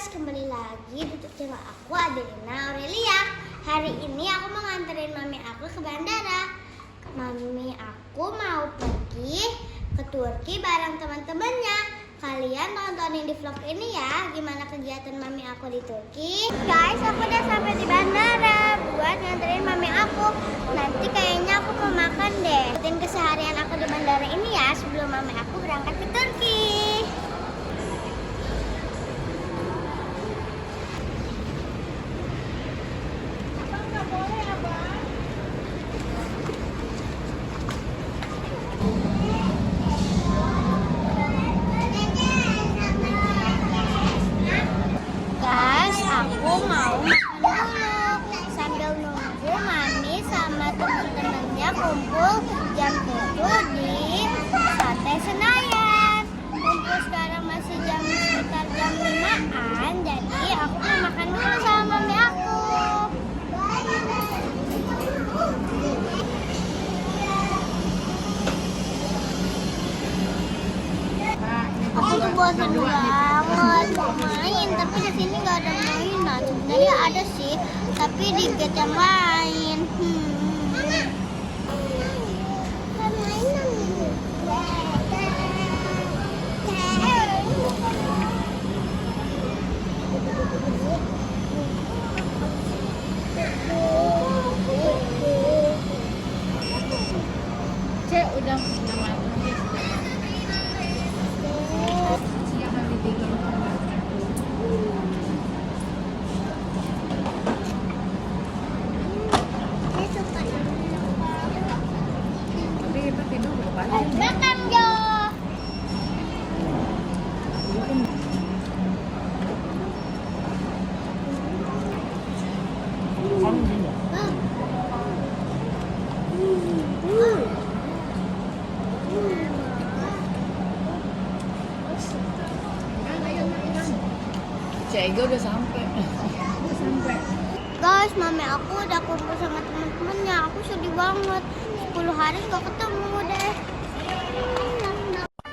kembali lagi untuk channel aku Adelina Aurelia. Hari ini aku mau nganterin mami aku ke bandara. Mami aku mau pergi ke Turki bareng teman-temannya. Kalian tontonin di vlog ini ya, gimana kegiatan mami aku di Turki. Guys, aku udah sampai di bandara buat nganterin mami aku. Nanti kayaknya aku mau makan deh. Ikutin keseharian aku di bandara ini ya sebelum mami aku berangkat ke Turki. Aku mau makan dulu sambil nunggu mami sama teman-temannya kumpul jam 7 di Sate Senayan. Kumpul sekarang masih sekitar jam 5-an, jadi aku mau makan dulu sama mami aku. Aku tuh bosan banget mau main, tapi di sini nggak ada mainan. Sebenarnya ada sih, tapi di gate yang lain. Cek udah Makan Jo. Cek Ega udah sampai. Guys, mami aku udah kumpul sama teman-temannya. Aku sedih banget. 10 hari gak ketemu deh.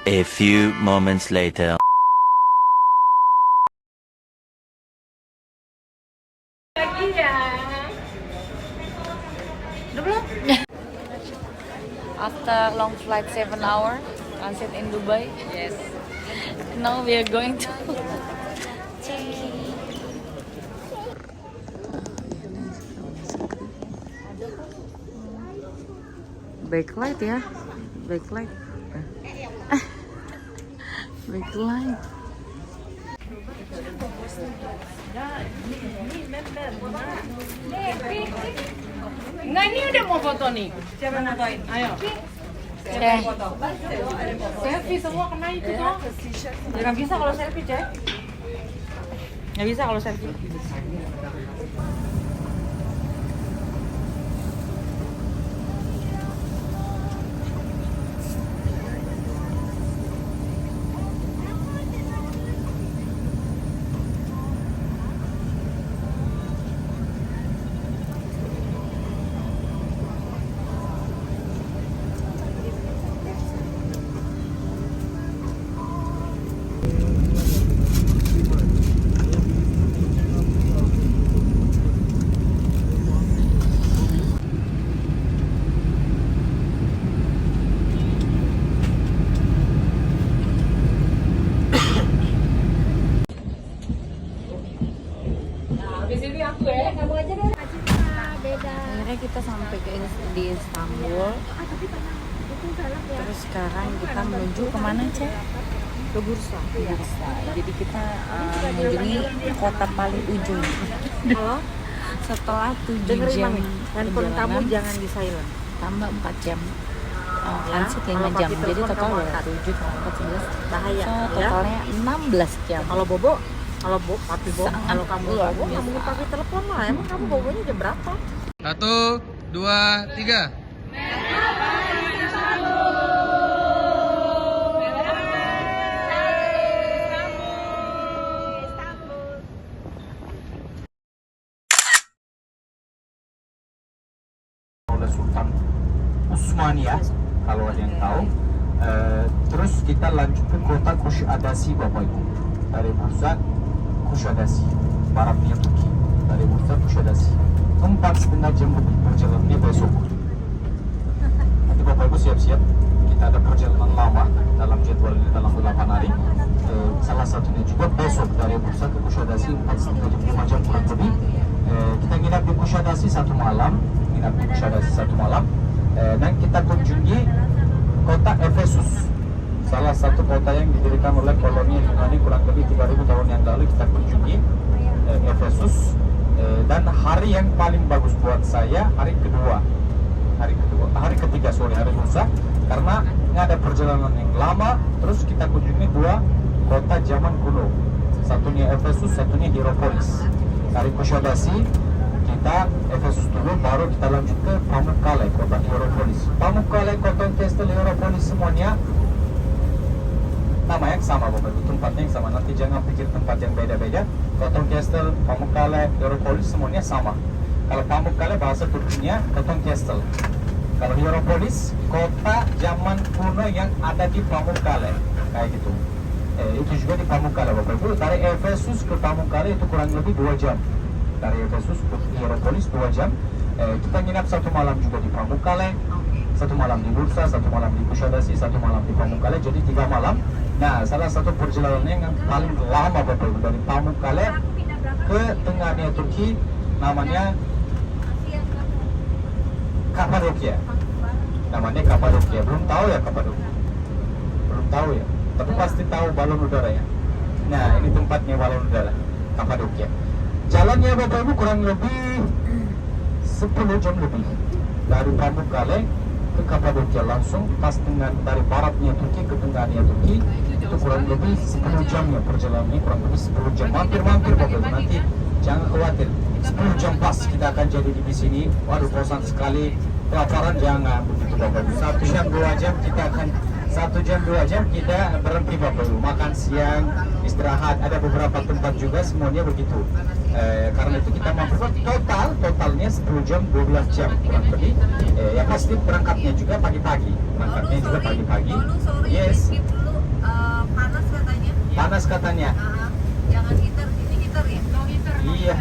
A few moments later. Lagi ya. Udah belum? After long flight 7 hour, transit in Dubai. Yes. Now we are going to Turkey. Backlight ya, backlight. Backlight. Enggak, ini udah mau foto nih. Siapa fotoin? Ayo. Siapa foto? Selfie semua kena itu toh. Nggak bisa kalau selfie, Cek. Nggak bisa kalau selfie. Akhirnya kita sampai di Istanbul. Terus sekarang kita menuju kemana, Cek? Ke Bursa. Jadi kita mengunjungi kota paling ujung. Setelah 7 jam Handphone kamu perjalanan, jangan di silent. tambah 4 jam. Transit 5 jam. Jadi total udah 7 tambah 4, 11. Bahaya. So, Ya. totalnya 16 jam. Kalau bobo, papi bobo, Sangat kalau kamu luar bobo nggak mungkin biasa. pakai telepon lah. Emang kamu bobonya jam berapa? 1, 2, 3. oleh Sultan Utsmaniyah kalau ada yang tahu. Terus kita lanjut ke kota Kush Adasi Bapak Ibu. Dari Bursa Kushadasi, baratnya Turki. Dari Bursa Kushadasi. 4,5 jam lebih perjalanannya besok. Nanti Bapak Ibu siap-siap. Kita ada perjalanan lama dalam jadwal ini dalam 8 hari. Salah satunya juga besok dari Bursa ke Kushadasi 4,5 jam kurang lebih. Kita nginap di Kushadasi satu malam, dan kita kunjungi kota Efesus, salah satu kota yang didirikan oleh koloni Yunani kurang lebih 3.000 tahun yang lalu. Kita kunjungi Efesus, dan hari yang paling bagus buat saya hari ketiga hari Bursa, karena ini ada perjalanan yang lama. Terus kita kunjungi dua kota zaman kuno, satunya Efesus, satunya Hierapolis. Dari Kushadasi kita Efesus dulu, baru kita lanjut ke Pamukkale, kota Hierapolis. Pamukkale, Cotton Castle, Hierapolis, semuanya nama yang sama Bapak Ibu, tempatnya yang sama. Nanti jangan pikir tempat yang beda-beda. Cotton Castle, Pamukkale, Hierapolis semuanya sama. Kalau Pamukkale bahasa Turkinya Cotton Castle. Kalau Hierapolis, kota zaman kuno yang ada di Pamukkale, kayak gitu. Itu juga di Pamukkale Bapak Ibu. Dari Efesus ke Pamukkale itu kurang lebih 2 jam. Dari Efesus ke Hierapolis 2 jam. Kita nginap satu malam juga di Pamukkale, satu malam di Bursa, satu malam di Kushadasi, satu malam di Pamukkale, jadi 3 malam. Nah, salah satu perjalanan yang paling lama Bapak Ibu dari Pamukkale ke tengahnya Turki, namanya Kapadokia. Namanya Kapadokia. Belum tahu ya Kapadokia? Belum tahu ya? Tapi pasti tahu balon udara ya. Nah, ini tempatnya balon udara, Kapadokia. Jalannya Bapak Ibu kurang lebih 10 jam lebih dari Pamukkale ke Kapadokia, langsung pas dengan dari baratnya Turki ke tengahnya Turki. Itu kurang lebih 10 jam ya perjalanannya, kurang lebih 10 jam. Mampir-mampir Bapak Ibu, nanti jangan khawatir. 10 jam pas kita akan jadi di sini. Waduh, bosan sekali, kelaparan, jangan begitu Bapak Ibu. 1 jam 2 jam kita akan 1 jam 2 jam kita berhenti Bapak Ibu, makan siang, istirahat. Ada beberapa tempat juga semuanya begitu. Karena itu kita mampu totalnya 10 jam 12 jam kurang lebih. Ya pasti berangkatnya juga pagi-pagi. Yes. Panas katanya. Jangan heater, ini heater ya? No heater. Iya.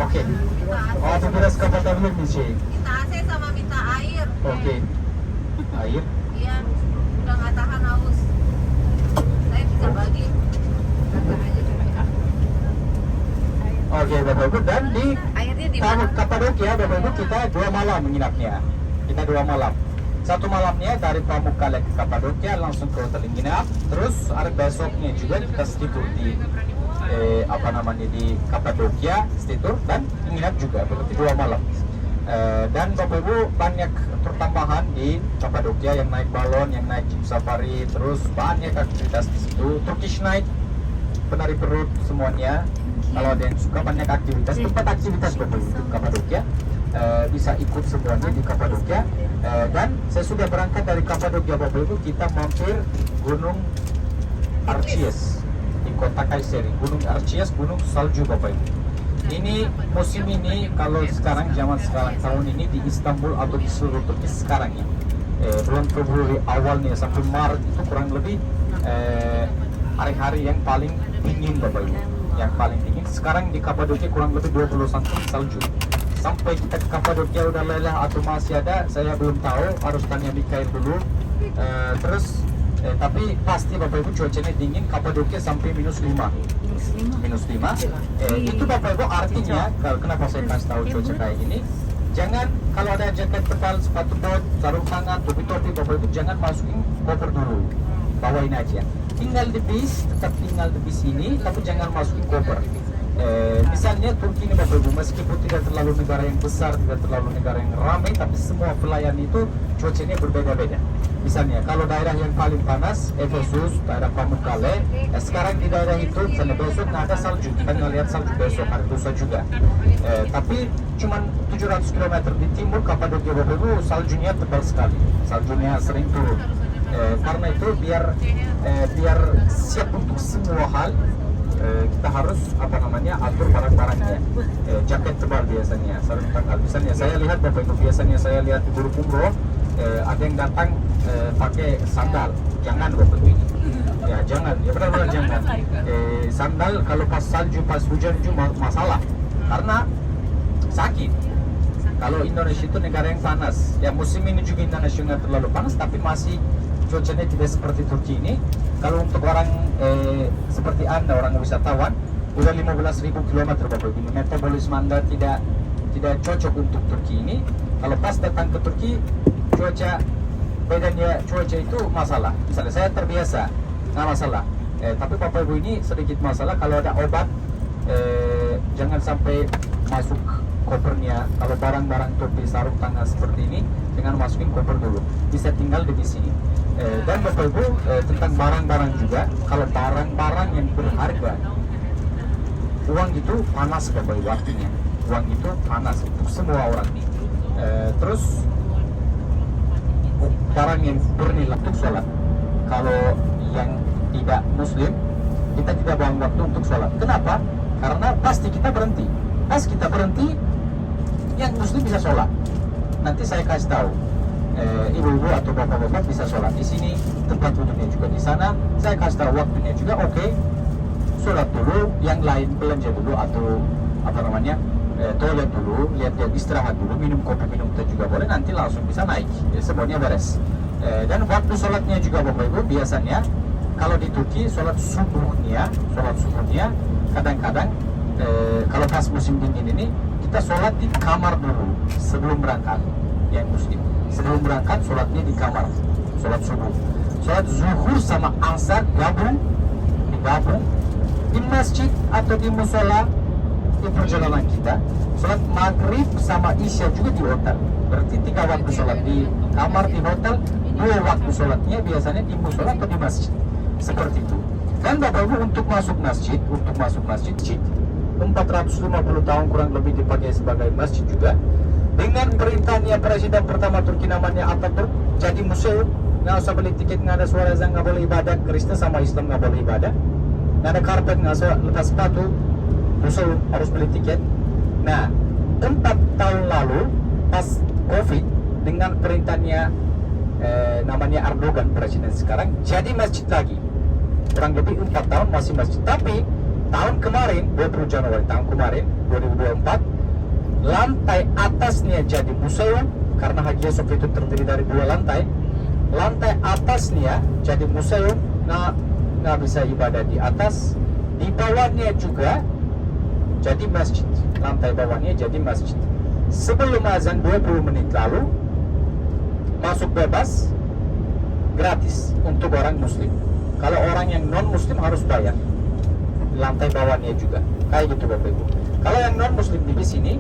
Oke. Oh, itu beres kapal tablet nih sih. Minta AC sama minta air. Oke. Air. Iya, udah nggak tahan haus. Saya bisa bagi. Oke Bapak Ibu, dan di Airnya di mana? Kapadokia Bapak Ibu kita 2 malam menginapnya. Kita 2 malam. Satu malamnya dari Pamukkale ke Kapadokia langsung ke hotel nginap. Terus hari besoknya juga kita tidur di di Kapadokia, tidur dan nginap juga, berarti 2 malam. Dan Bapak Ibu banyak pertambahan di Kapadokia, yang naik balon, yang naik jeep safari, terus banyak aktivitas di situ. Turkish night, penari perut semuanya. Kalau ada yang suka banyak aktivitas, tempat aktivitas Bapak Ibu di Kapadokia, bisa ikut semuanya di Kapadokia. Dan saya sudah berangkat dari Kapadokia Bapak Ibu, kita mampir Gunung Archies di kota Kayseri. Gunung Archies, gunung salju Bapak Ibu. Ini musim ini, kalau sekarang zaman sekarang tahun ini di Istanbul atau di seluruh Turki sekarang ya, bulan Februari awalnya sampai Maret itu kurang lebih hari-hari yang paling dingin Bapak Ibu, yang paling dingin. Sekarang di Kapadokia kurang lebih 20 cm salju. Sampai kita ke Kapadokia udah lelah atau masih ada, saya belum tahu, harus tanya Mikael dulu. Tapi pasti Bapak Ibu cuacanya dingin. Kapadokia sampai -5. Itu Bapak Ibu artinya, kenapa saya kasih tahu cuaca kayak gini, jangan, kalau ada jaket tebal, sepatu bot, sarung tangan, topi-topi Bapak Ibu jangan masukin koper dulu, bawain aja. Tinggal di bis, tetap tinggal di bis ini, tapi jangan masukin koper. Misalnya Turki ini Bapak Ibu, meskipun tidak terlalu negara yang besar, tidak terlalu negara yang ramai, tapi semua pelayan itu cuacanya berbeda-beda. Misalnya kalau daerah yang paling panas, Efesus, daerah Pamukkale, sekarang di daerah itu, misalnya besok nggak ada salju, kita nggak lihat salju besok, hari lusa juga. Tapi cuman 700 km di timur Kapadokia Bapak Ibu, saljunya tebal sekali, saljunya sering turun. Karena itu biar siap untuk semua hal, kita harus atur barang-barangnya. Jaket tebal biasanya, sarung tangan. Misalnya saya lihat Bapak Ibu, biasanya saya lihat di guru umroh, ada yang datang pakai sandal, jangan Bapak Ibu. Ya jangan, ya benar-benar jangan. Sandal kalau pas salju, pas hujan itu masalah, karena sakit. Kalau Indonesia itu negara yang panas, ya musim ini juga Indonesia nggak terlalu panas, tapi masih cuacanya tidak seperti Turki ini. Kalau untuk orang seperti Anda, orang wisatawan, udah 15.000 km Bapak Ibu, metabolisme Anda tidak cocok untuk Turki ini. Kalau pas datang ke Turki, bedanya cuaca itu masalah. Misalnya saya terbiasa, nggak masalah. Tapi Bapak Ibu ini sedikit masalah. Kalau ada obat, jangan sampai masuk kopernya. Kalau barang-barang topi sarung tangan seperti ini, jangan masukin koper dulu. Bisa tinggal di sini. Dan Bapak Ibu tentang barang-barang juga. Kalau barang-barang yang berharga, uang itu panas Bapak Ibu artinya. Uang itu panas untuk semua orang. Terus barang yang bernilai untuk sholat. Kalau yang tidak muslim, kita tidak buang waktu untuk sholat. Kenapa? Karena pasti kita berhenti. Pas kita berhenti, yang muslim bisa sholat. Nanti saya kasih tahu, ibu-ibu atau bapak-bapak bisa sholat di sini, tempat duduknya juga di sana. Saya kasih tahu waktunya juga. Oke, sholat dulu, yang lain belanja dulu atau toilet dulu, lihat-lihat istirahat dulu, minum kopi, minum teh juga boleh, nanti langsung bisa naik, semuanya beres. Dan waktu sholatnya juga Bapak Ibu, biasanya kalau di Turki sholat subuhnya kadang-kadang kalau pas musim dingin ini kita sholat di kamar dulu sebelum berangkat, yang muslim sebelum berangkat sholatnya di kamar, sholat subuh. Sholat zuhur sama asar digabung di masjid atau di musola di perjalanan kita. Sholat maghrib sama isya juga di hotel. Berarti 3 waktu sholat di kamar di hotel, 2 waktu sholatnya biasanya di musola atau di masjid. Seperti itu. Dan Bapak Ibu untuk masuk masjid 450 tahun kurang lebih dipakai sebagai masjid juga. Dengan perintahnya Presiden pertama Turki namanya Atatürk, jadi museum. Nggak usah beli tiket, nggak ada suara azan, nggak boleh ibadah. Kristen sama Islam nggak boleh ibadah. Nggak ada karpet, nggak usah lepas sepatu. Museum harus beli tiket. Nah, 4 tahun lalu pas COVID, dengan perintahnya namanya Erdogan, presiden sekarang, jadi masjid lagi. Kurang lebih 4 tahun masih masjid. Tapi tahun kemarin 20 Januari tahun kemarin 2024, lantai atasnya jadi museum karena Hagia Sophia itu terdiri dari 2 lantai. Lantai atasnya jadi museum, nggak bisa ibadah di atas. Di bawahnya juga jadi masjid. Lantai bawahnya jadi masjid. Sebelum azan 20 menit lalu masuk bebas, gratis untuk orang muslim. Kalau orang yang non muslim harus bayar. Lantai bawahnya juga kayak gitu Bapak Ibu. Kalau yang non muslim di sini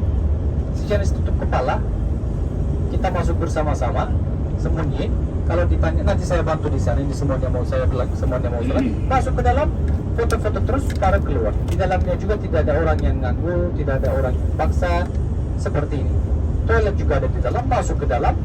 sejenis tutup kepala, kita masuk bersama-sama sembunyi. Kalau ditanya, nanti saya bantu di sana, ini semuanya mau saya bilang, semuanya mau sholat, masuk ke dalam, foto-foto terus, baru keluar. Di dalamnya juga tidak ada orang yang ganggu, tidak ada orang yang paksa, seperti ini. Toilet juga ada di dalam, masuk ke dalam,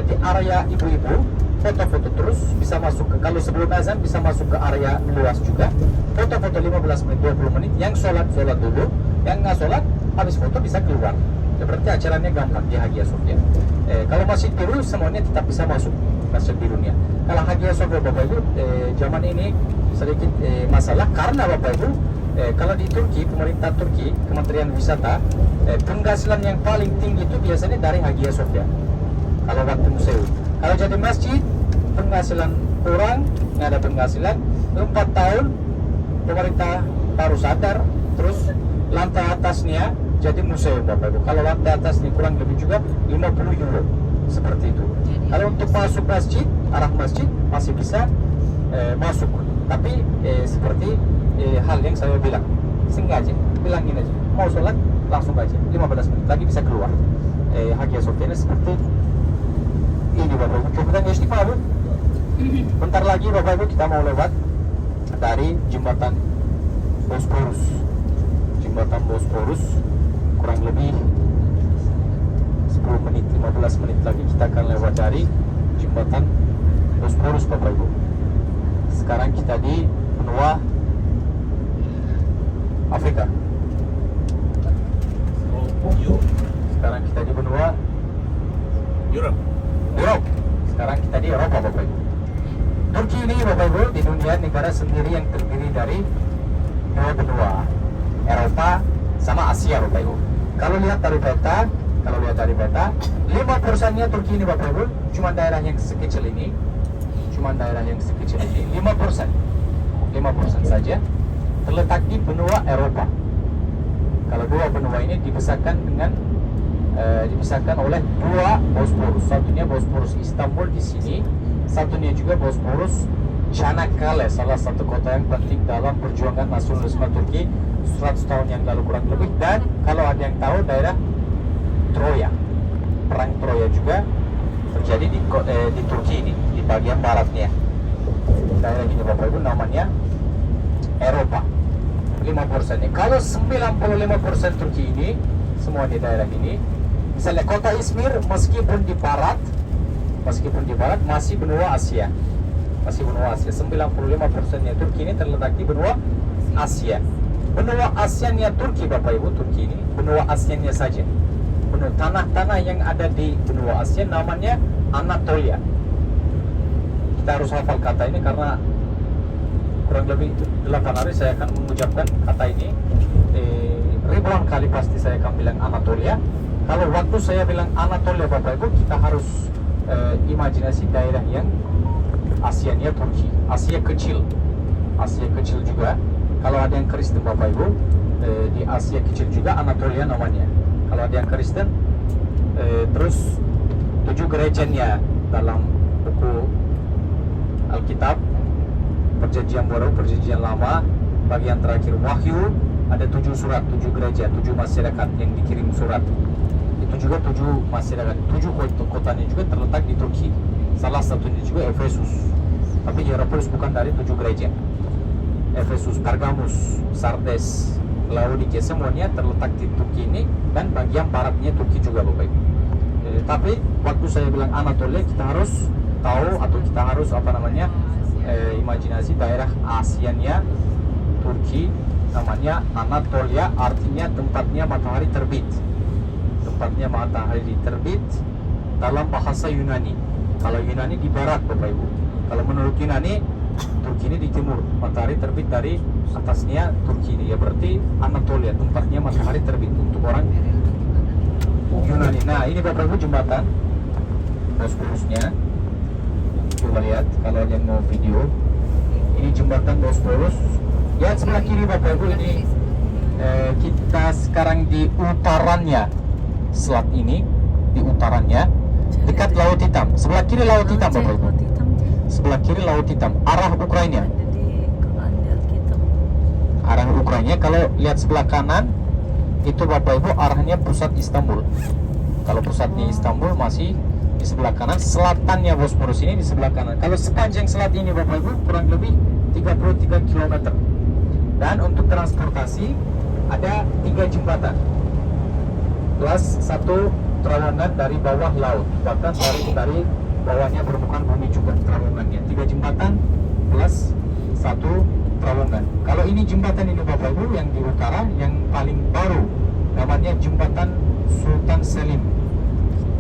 di area ibu-ibu, foto-foto terus, bisa masuk ke, kalau sebelum azan bisa masuk ke area luas juga, foto-foto 15 menit, 20 menit, yang sholat dulu, yang nggak sholat, habis foto bisa keluar. Berarti acaranya gampang di Hagia Sophia. Kalau masjid biru semuanya tetap bisa masuk masjid birunya. Kalau Hagia Sophia Bapak Ibu, zaman ini sedikit masalah karena Bapak Ibu, kalau di Turki, pemerintah Turki, Kementerian Wisata, penghasilan yang paling tinggi itu biasanya dari Hagia Sophia. Kalau waktu museum, kalau jadi masjid, penghasilan kurang, nggak ada penghasilan. 4 tahun pemerintah baru sadar, terus lantai atasnya jadi museum Bapak Ibu. Kalau lantai atasnya kurang lebih juga 50 euro, seperti itu. Kalau untuk masuk masjid, arah masjid masih bisa masuk, tapi seperti hal yang saya bilang, sengaja bilangin aja, mau sholat langsung aja, 15 menit lagi bisa keluar. Hagia Sophia seperti ini Bapak Ibu. Kemudian istiqlal Bu, bentar lagi Bapak Ibu kita mau lewat dari jembatan Bosporus. Jembatan Bosporus kurang lebih 10 menit, 15 menit lagi kita akan lewat dari jembatan Bosporus Bapak Ibu. Sekarang kita di benua Afrika. Sekarang kita di benua Europe. Sekarang kita di Eropa Bapak Ibu. Turki ini Bapak Ibu di dunia dia negara sendiri yang terdiri dari dua benua, Eropa sama Asia Bapak Ibu. Kalau lihat dari peta, 5%-nya Turki ini Bapak Ibu, cuma daerah yang sekecil ini, 5% saja terletak di benua Eropa. Kalau dua benua ini dipisahkan oleh dua Bosporus. Satunya Bosporus Istanbul di sini, satunya juga Bosporus Çanakkale, salah satu kota yang penting dalam perjuangan nasionalisme Turki 100 tahun yang lalu kurang lebih. Dan kalau ada yang tahu daerah Troya, perang Troya juga terjadi di Turki ini, di bagian baratnya. Daerah ini Bapak Ibu namanya Eropa. 5% ini. Kalau 95% Turki ini semua di daerah ini, misalnya kota Izmir meskipun di barat masih benua Asia. 95%-nya Turki ini terletak di benua Asia. Benua Asianya Turki Bapak Ibu, Turki ini benua Asianya saja. Tanah-tanah yang ada di benua Asia namanya Anatolia. Kita harus hafal kata ini karena kurang lebih 8 hari saya akan mengucapkan kata ini ribuan kali pasti saya akan bilang Anatolia. Kalau waktu saya bilang Anatolia Bapak Ibu, kita harus imajinasi daerah yang Asianya Turki, Asia kecil juga. Kalau ada yang Kristen Bapak Ibu, di Asia kecil juga Anatolia namanya. Kalau ada yang Kristen, terus 7 gerejanya dalam buku Alkitab, Perjanjian Baru, Perjanjian Lama, bagian terakhir Wahyu, ada 7 surat, 7 gereja, 7 masyarakat yang dikirim surat. Itu juga 7 masyarakat, 7 kotanya juga terletak di Turki. Salah satunya juga Efesus. Tapi Hierapolis bukan dari 7 gereja. Efesus, Pergamus, Sardes, Laodikia semuanya terletak di Turki ini, dan bagian baratnya Turki juga Bapak Ibu. Tapi waktu saya bilang Anatolia, kita harus tahu atau kita harus imajinasi daerah Asianya Turki namanya Anatolia, artinya tempatnya matahari terbit. Tempatnya matahari terbit dalam bahasa Yunani. Kalau Yunani di barat Bapak Ibu. Kalau menurut Yunani, Turki ini di timur. Matahari terbit dari atasnya Turki ini. Ya berarti Anatolia, tempatnya matahari terbit untuk orang Yunani. Nah ini Bapak Ibu jembatan Bosporusnya. Coba lihat kalau ada yang mau video. Ini jembatan Bosporus. Lihat sebelah kiri Bapak Ibu, ini kita sekarang di utarannya. Selat ini di utarannya dekat Laut Hitam. Sebelah kiri Laut Hitam Bapak Ibu. Sebelah kiri Laut Hitam, arah Ukraina. Arah Ukraina. Kalau lihat sebelah kanan itu Bapak Ibu arahnya pusat Istanbul. Kalau pusatnya Istanbul masih di sebelah kanan, selatannya Bosporus ini di sebelah kanan. Kalau sepanjang selat ini Bapak Ibu kurang lebih 33 km. Dan untuk transportasi ada 3 jembatan plus 1 terowongan dari bawah laut, bahkan dari bawahnya permukaan bumi juga terowongannya. 3 jembatan plus 1 terowongan. Kalau ini jembatan ini Bapak Ibu yang di utara, yang paling baru, namanya jembatan Sultan Selim.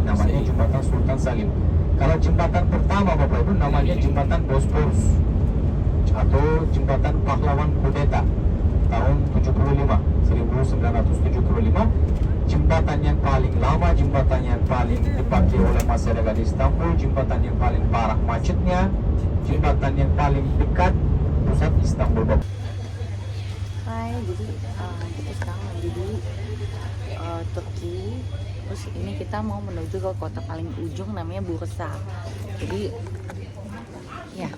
Namanya jembatan Sultan Selim. Kalau jembatan pertama Bapak Ibu namanya jembatan Bosporus atau jembatan pahlawan kudeta tahun 1975. Jembatan yang paling lama, jembatan yang paling dipakai oleh masyarakat Istanbul, jembatan yang paling parah macetnya, jembatan yang paling dekat pusat Istanbul Bapak. Hai, jadi kita sekarang lagi di Turki. Terus ini kita mau menuju ke kota paling ujung namanya Bursa. Jadi ya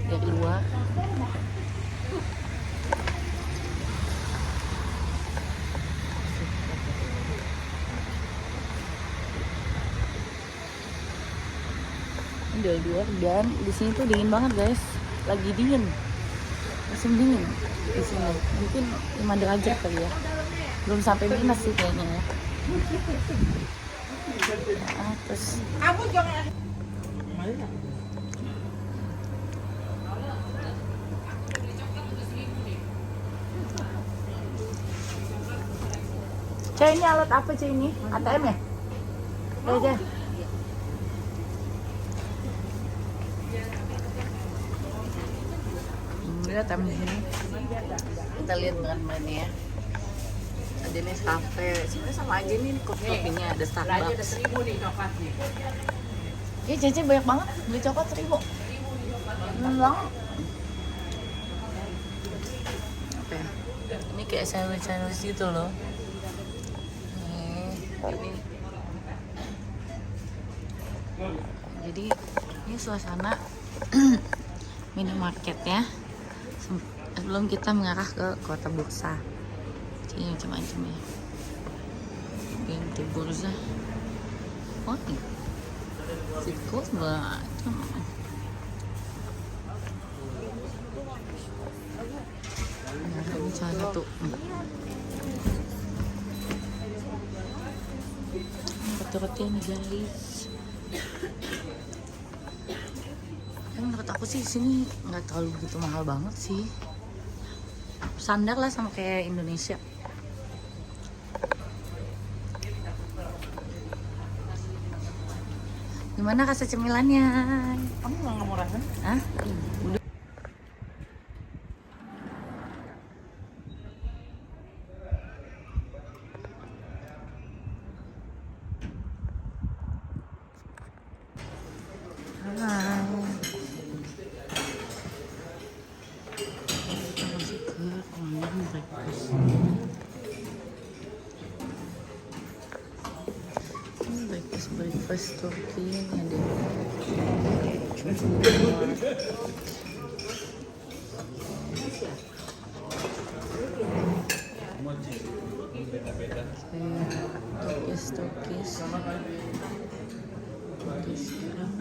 dari luar dari luar, dan di sini tuh dingin banget guys, lagi dingin, musim dingin di sini, mungkin 5 derajat kali ya, belum sampai minus sih kayaknya ya. Terus Cah, ini alat apa Cah ini? ATM ya? Ya aja. Ada tamu di sini. Kita lihat bahan-bahannya ya. Ada nih cafe. Sebenarnya sama aja nih kopi-kopinya. Ada Starbucks. Ada 1.000 nih coklatnya. Ya Cece banyak banget. Beli coklat 1.000. Banget. Apa ya? Ini kayak sandwich gitu loh. Ini. Jadi ini suasana minimarket ya. Sebelum kita mengarah ke kota Bursa. Ini macam-macam ya. Pintu Bursa. Oh nih. Tikus macam. Ini salah satu. Roti-roti nih guys. Menurut aku sih sini nggak terlalu begitu mahal banget sih. Standar lah sama kayak Indonesia. Gimana rasa cemilannya? Kamu nggak mau rasa? Hah? Udah. Breakfast Turki ini ada Turkis ya udah.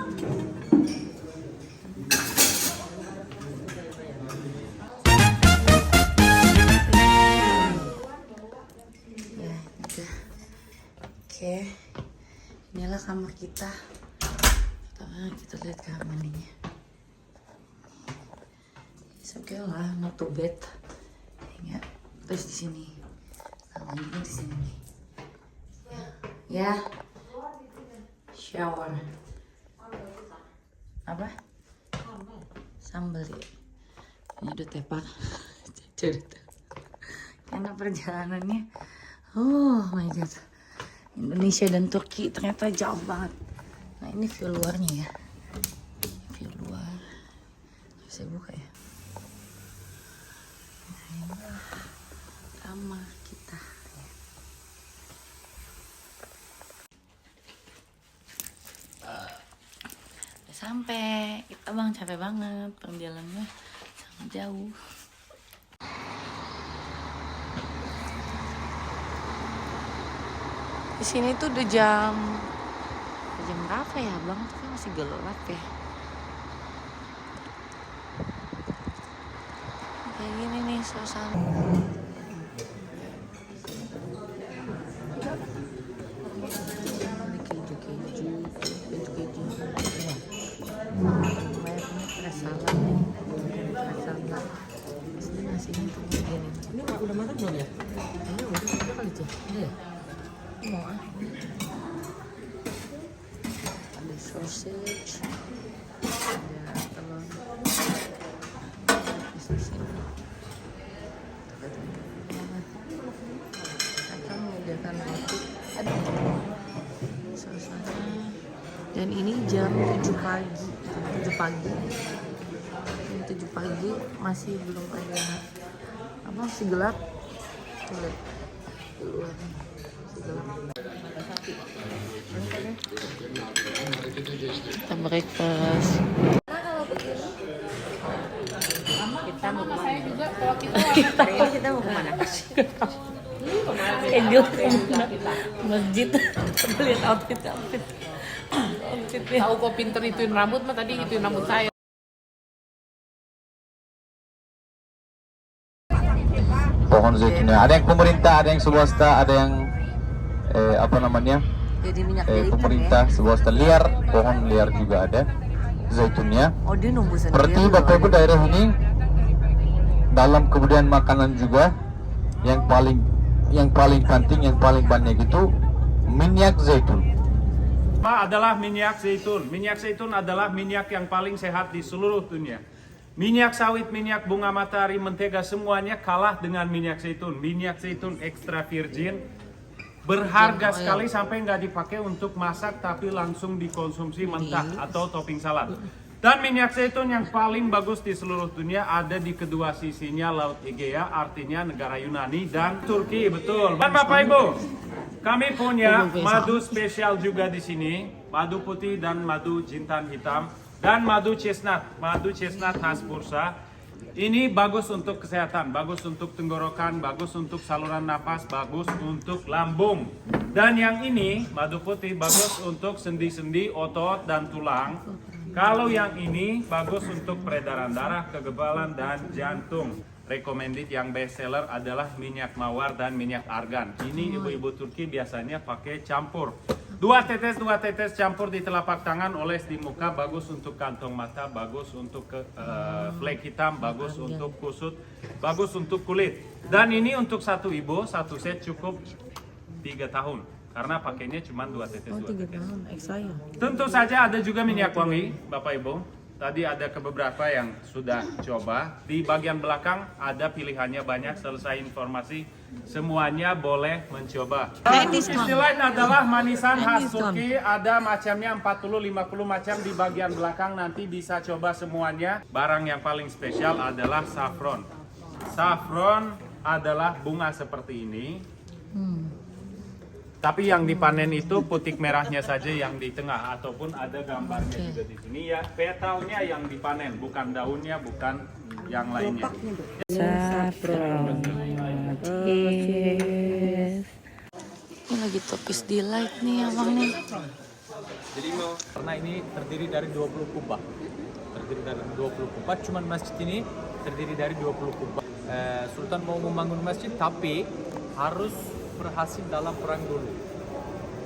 Oke. Inilah kamar kita. Kita lihat kamar mandinya. Oke lah, not too bad. Ya, terus di sini. Lanjutnya di sini. Ya. Shower. Apa? Sambal ya. Ini udah tepar. Cerita. Karena perjalanannya. Oh my god. Indonesia dan Turki ternyata jauh banget. Nah ini view luarnya ya. View luar. Saya buka ya. Nah ini kamar kita. Udah sampai. Kita bang capek banget. Perjalanannya sangat jauh. Di sini tuh udah jam berapa ya bang? Tapi masih gelap ya. Kayak gini nih suasana. Ini keju. Mayatnya keras salad nih. Ini nasinya tuh begini. Ini udah matang belum ya? Ini udah kali tuh. Iya. Mau ah. Ada sausage, ada telur, di sini. Akan menyediakan roti. Ada suasana. Dan ini jam 7 pagi. Jam 7 pagi masih belum ada apa, masih gelap. Tuh lihat luarnya. Kita breakfast. Kita mau kemana? Juga kalau kita mau kemana? Schedule masjid. Kita lihat outfit. Tahu kok pinter ituin rambut mah, tadi ituin rambut saya. Pohon zaitunnya. Ada yang pemerintah, ada yang swasta, ada yang apa namanya? Jadi minyak zaitun Pemerintah swasta liar, pohon liar juga ada zaitunnya. Ya. Oh dia nunggu sendiri. Berarti Bapak Ibu daerah ini dalam kemudian makanan juga yang paling penting, yang paling banyak itu minyak zaitun. Adalah minyak zaitun. Minyak zaitun adalah minyak yang paling sehat di seluruh dunia. Minyak sawit, minyak bunga matahari, mentega semuanya kalah dengan minyak zaitun. Minyak zaitun extra virgin berharga sekali sampai nggak dipakai untuk masak tapi langsung dikonsumsi mentah atau topping salad. Dan minyak zaitun yang paling bagus di seluruh dunia ada di kedua sisinya Laut Egea, artinya negara Yunani dan Turki, betul. Dan Bapak Ibu, kami punya madu spesial juga di sini, madu putih dan madu jintan hitam. Dan madu chestnut khas Bursa. Ini bagus untuk kesehatan, bagus untuk tenggorokan, bagus untuk saluran nafas, bagus untuk lambung. Dan yang ini, madu putih, bagus untuk sendi-sendi, otot, dan tulang. Kalau yang ini, bagus untuk peredaran darah, kekebalan, dan jantung. Recommended yang best seller adalah minyak mawar dan minyak argan. Ini ibu-ibu Turki biasanya pakai campur. 2 tetes campur di telapak tangan, oles di muka, bagus untuk kantong mata, bagus untuk flek hitam, bagus untuk kusut, bagus untuk kulit. Dan ini untuk satu ibu, satu set cukup 3 tahun. Karena pakainya cuma 2 tetes. Tentu saja ada juga minyak wangi, Bapak Ibu. Tadi ada beberapa yang sudah coba. Di bagian belakang ada pilihannya banyak, selesai informasi. Semuanya boleh mencoba. Istilah adalah manisan khas Turki. Ada macamnya 40-50 macam di bagian belakang. Nanti bisa coba semuanya. Barang yang paling spesial adalah saffron. Saffron adalah bunga seperti ini. Tapi yang dipanen itu putik merahnya saja yang di tengah, ataupun ada gambarnya juga di sini ya. Petalnya yang dipanen, bukan daunnya, bukan yang lainnya. Saffron. Ini lagi topis delight nih abang nih. Jadi karena ini terdiri dari 20 kubah. Terdiri dari 20 kubah, cuman masjid ini terdiri dari 20 kubah. Sultan mau membangun masjid tapi harus berhasil dalam perang dulu.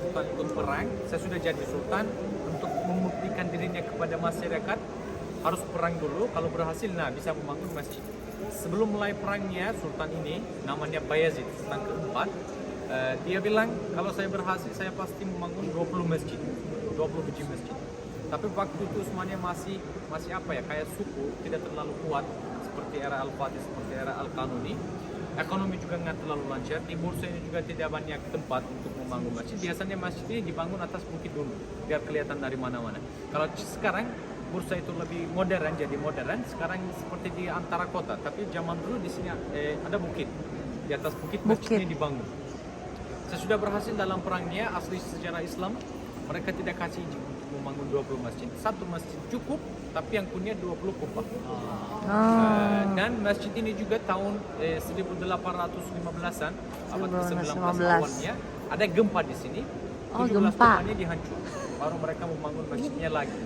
Sultan ikut perang, saya sudah jadi sultan, untuk membuktikan dirinya kepada masyarakat harus perang dulu, kalau berhasil nah bisa membangun masjid. Sebelum mulai perangnya, sultan ini namanya Bayezid, sultan keempat, dia bilang kalau saya berhasil saya pasti membangun 20 masjid, 20 biji masjid. Tapi waktu itu semuanya masih apa ya, kayak suku, tidak terlalu kuat seperti era Al-Fatih, seperti era Al-Kanuni. Ekonomi juga nggak terlalu lancar, di Bursa ini juga tidak banyak tempat untuk membangun masjid. Biasanya masjid ini dibangun atas bukit dulu, biar kelihatan dari mana-mana. Kalau sekarang Bursa itu lebih modern, jadi modern. Sekarang seperti di antara kota, tapi zaman dulu di sini ada bukit, di atas bukit masjid ini dibangun. Sesudah berhasil dalam perangnya, asli sejarah Islam, mereka tidak kasih izin untuk membangun 20 masjid. Satu masjid cukup, tapi yang punya 20 kubah. Dan masjid ini juga tahun 1815-an, abad ke-19 awalnya, ada gempa di sini. 17 rumahnya dihancur. Baru mereka membangun masjidnya lagi.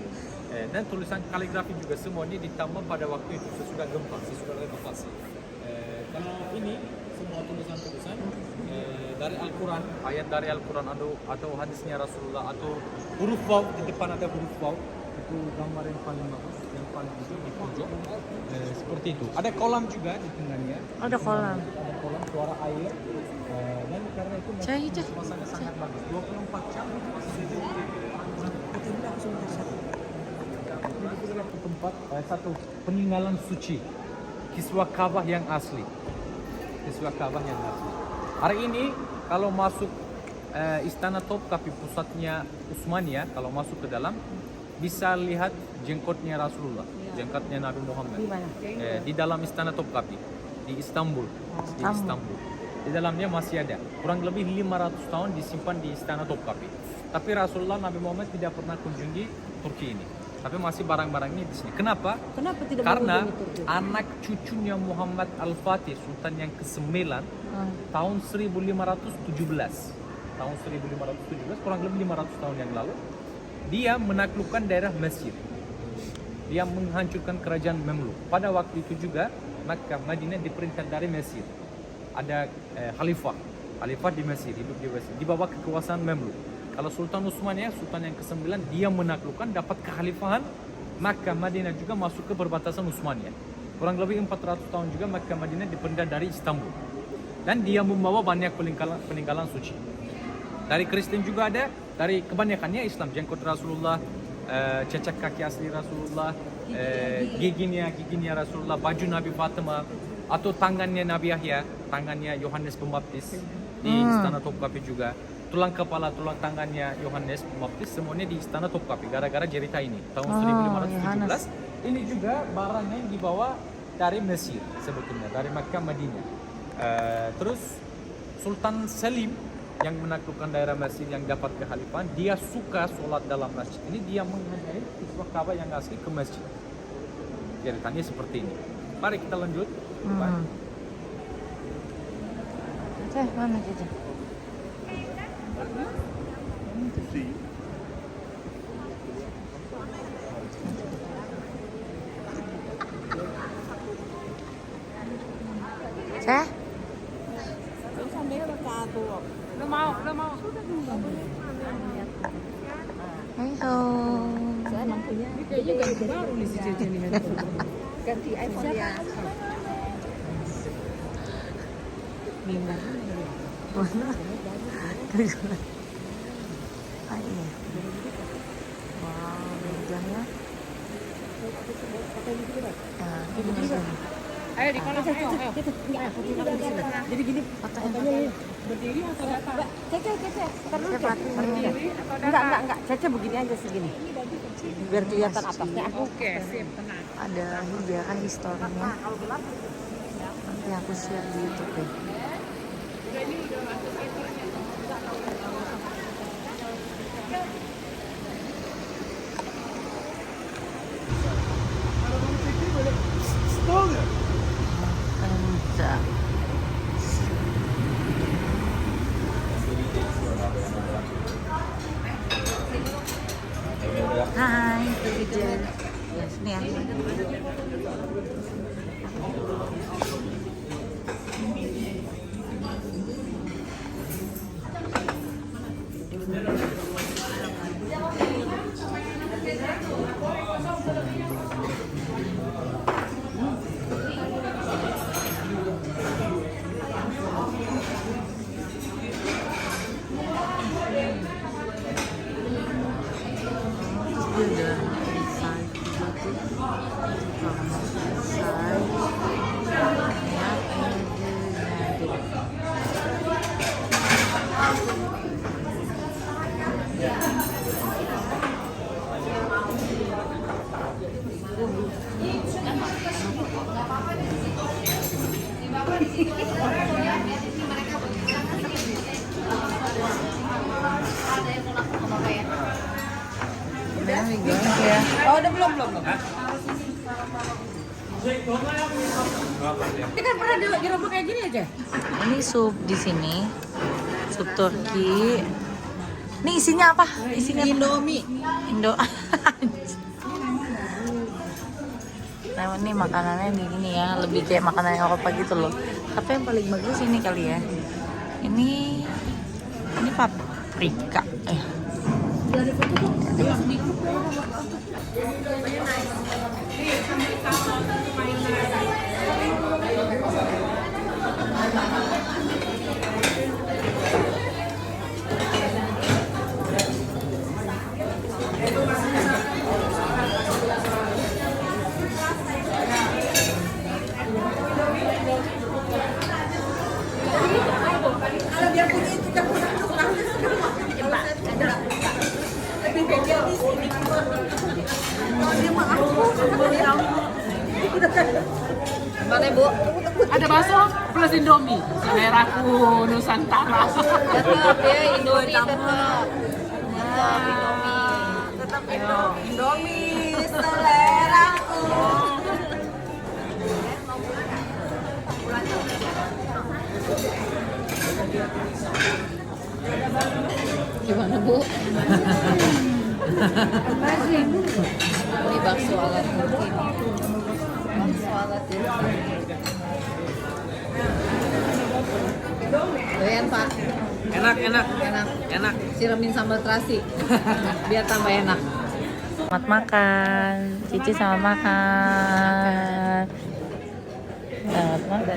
Dan tulisan kaligrafi juga semuanya ditambah pada waktu itu, sesudah gempa, sesudah renovasi. Kalau ini semua tulisan-tulisan dari Al-Quran, ayat dari Al-Quran atau hadisnya Rasulullah, atau huruf waw, di depan ada huruf waw, itu gambar yang paling bagus, yang paling itu di pojok, seperti itu. Ada kolam juga di tengahnya. Ada kolam. Ada kolam, suara air, dan karena itu suasana sangat bagus. 24 jam tempat satu peninggalan suci, Kiswah Ka'bah yang asli. Kiswah Ka'bah yang asli. Hari ini kalau masuk Istana Topkapi, pusatnya Utsmaniyah, kalau masuk ke dalam bisa lihat jenggotnya Rasulullah, jenggotnya Nabi Muhammad. Di dalam Istana Topkapi di Istanbul. Di dalamnya masih ada. Kurang lebih 500 tahun disimpan di Istana Topkapi. Tapi Rasulullah, Nabi Muhammad tidak pernah kunjungi Turki ini. Tapi masih barang-barangnya di sini. Kenapa? Karena anak cucunya Muhammad Al-Fatih, Sultan yang ke-9, tahun 1517. Tahun 1517, kurang lebih 500 tahun yang lalu, dia menaklukkan daerah Mesir. Dia menghancurkan kerajaan Memluk. Pada waktu itu juga Makkah, Madinah diperintah dari Mesir. Ada khalifah di Mesir, hidup di Mesir, di bawah kekuasaan Memluk. Kalau Sultan Utsmaniyah, Sultan yang ke-9, dia menaklukkan, dapat kekhalifahan. Makkah, Madinah juga masuk ke perbatasan Utsmaniyah. Kurang lebih 400 tahun juga Makkah, Madinah diperintah dari Istanbul. Dan dia membawa banyak peninggalan suci. Dari Kristen juga ada, dari kebanyakannya Islam, jenggot Rasulullah, cecak kaki asli Rasulullah, giginya Rasulullah, baju Nabi Fatimah, atau tangannya Nabi Yahya, tangannya Yohanes Pembaptis di Istana Topkapi juga. Tulang kepala, tulang tangannya Yohanes Pembaptis semuanya di Istana Topkapi gara-gara cerita ini tahun 1517. Ini juga barangnya yang dibawa dari Mesir sebetulnya, dari Makkah Madinah. Terus Sultan Salim yang menaklukkan daerah Mesir yang dapat kekhalifahan, dia suka sholat dalam masjid ini, dia menghadiri kiswah Ka'bah yang asli ke masjid. Ceritanya seperti ini. Mari kita lanjut. Mana Cici? Ceh? Udah mau. Ayo. Kayaknya ganti baru nih si Cece nih. Ganti iPhone ya. Ah, iya. Wow, mejanya. Nah, ini meja. Ayo di kolam, ayo. Jadi gini, fotonya berdiri atau datang? Cece. Berdiri atau datang? Enggak. Cece begini aja segini. Biar kelihatan atasnya. Oke, sip, tenang. Ada hiburan historinya. Nanti aku share di YouTube deh. Enggak. Hai, Teacher. Ya, sini ya. Oh, udah belum. Ini kan pernah di rumah kayak gini aja. Ini sup di sini, sup Turki. Ini isinya apa? Isinya Indomie. Nah, ini makanannya gini ya, lebih kayak makanan Eropa gitu loh. Tapi yang paling bagus ini kali ya. Ini paprika. Gimana, Bu? Ada bakso plus Indomie. Seleraku Nusantara. Tetap ya, Indomie tetap. Indomie seleraku. Gimana, Bu? Ini bakso ala Turki. Bakso ala Turki. Doyan, Pak. Enak. Siramin sambal terasi. Biar tambah enak. Selamat makan, Cici selamat makan. Selamat makan.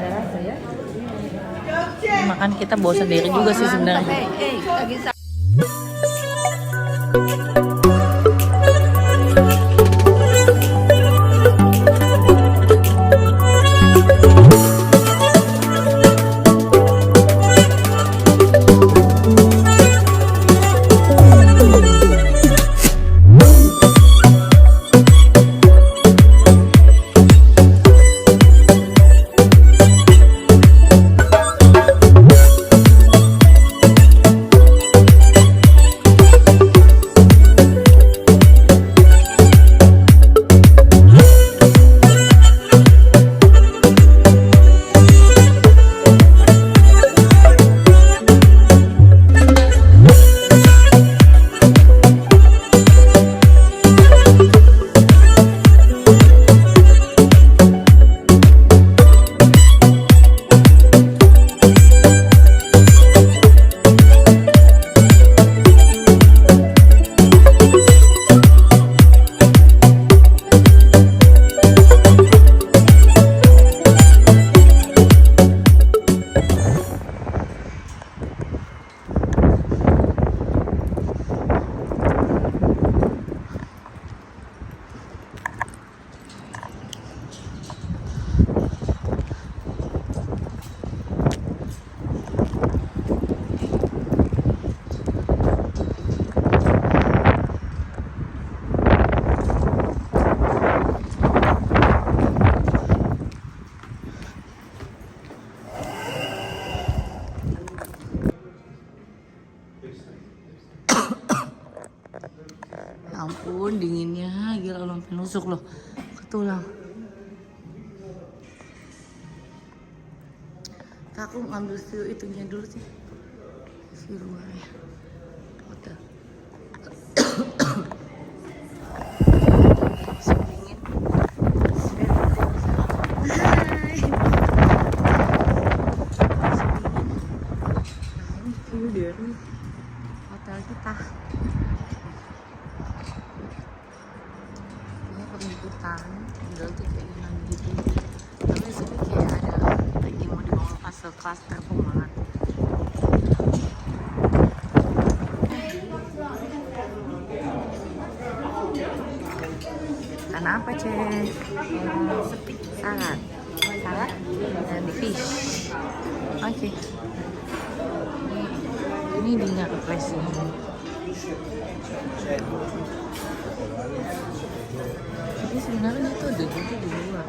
Makan kita bawa sendiri juga sih sebenarnya. Lagi busuk loh, ketulang. Aku ngambil itunya dulu sih, si luarnya. Udah. Dingin. Ini dari hotel kita. Ini pembukaan, tinggal tuh kayak gini gitu. Tapi di sini kayak ada lagi mau dibangun fase klaster perumahan. Karena apa cek? Sepi. Salad dan fish. Oke. Ini dinner place ini. Jadi sebenarnya itu ada juga di luar.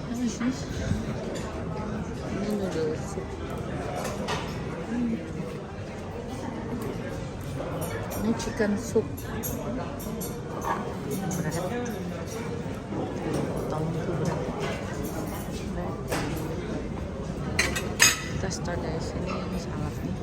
Apa sih? Ini noodle soup. Ini chicken soup. Berat. Potong itu berat. Kita start dari sini. Ini salad nih.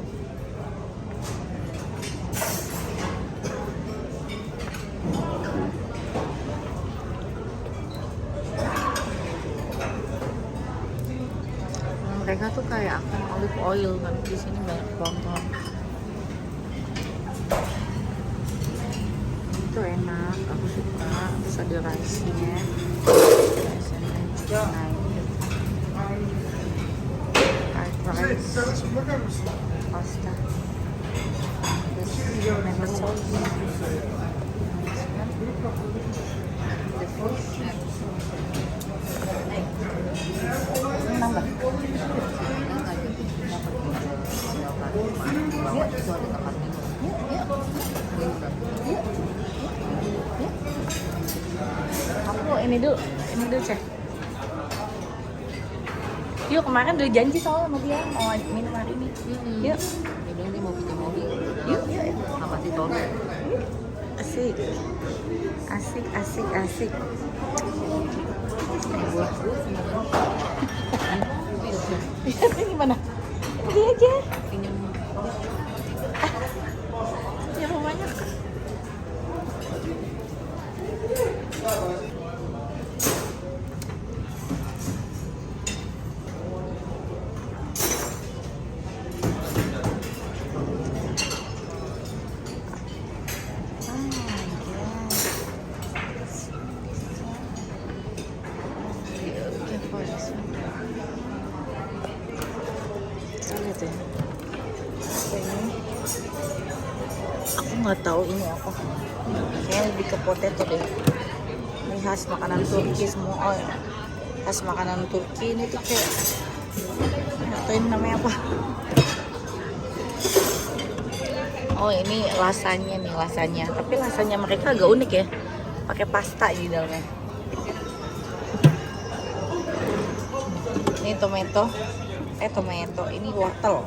Mereka tuh kayak akan olive oil kan, di sini banyak bawang. Itu enak, aku suka. Terus ada rice-nya, rice-nya juga naik. Rice, pasta, terus tomato sauce, the fish. Nambah. Yuk, itu ada tempat minum. Yuk. Aku ini dulu cek. Yuk, kemarin udah janji soalnya sama dia mau minum hari ini. Yuk. Dia bilang dia mau pinjam mobil. Yuk. Sama si Tolong. Asik. Buah. Ini gimana? Pergi aja. Pinjam. Ya rumahnya. Aku nggak tahu ini apa. Kayaknya lebih ke potato deh. Ini khas makanan Turki semua. Oh ya, khas makanan Turki ini tuh kayak nggak tahu ini namanya apa. Oh ini lasanya. Tapi lasanya mereka agak unik ya. Pakai pasta di dalamnya. Ini tomato. Ini wortel.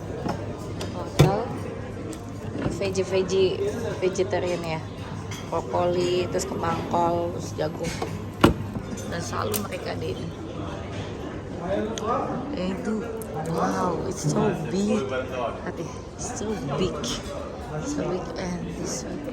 Ini vegetarian ya. Brokoli, terus kembang kol, terus jagung. Dan selalu mereka ada ini. Itu wow, it's so big. Hati, it's so big. So big and this one.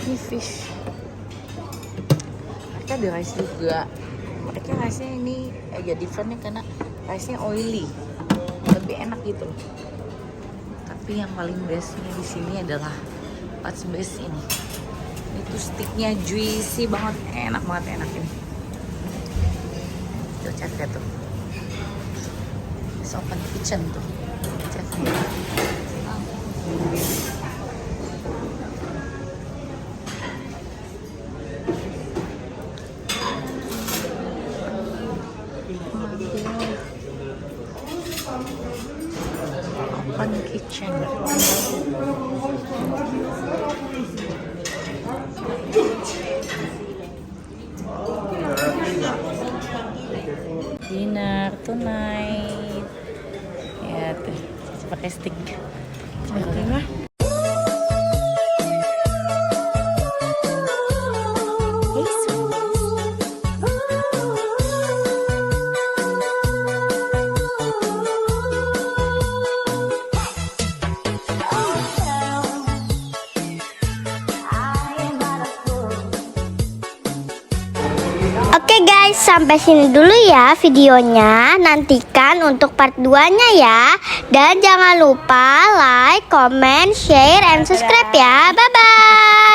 Ini fish. Mereka ada rice juga. Mereka rice-nya ini agak different karena rice-nya oily. Lebih enak gitu. Tapi yang paling bestnya di sini adalah what's best ini. Itu sticknya juicy banget, enak ini. Tuh cek tuh. It's open kitchen tuh. Cek. Open kitchen. tonight. Ya tuh, pakai stick. Coba. Oke guys, sampai sini dulu ya videonya. Nantikan untuk part 2-nya ya. Dan jangan lupa like, comment, share, and subscribe ya. Bye-bye.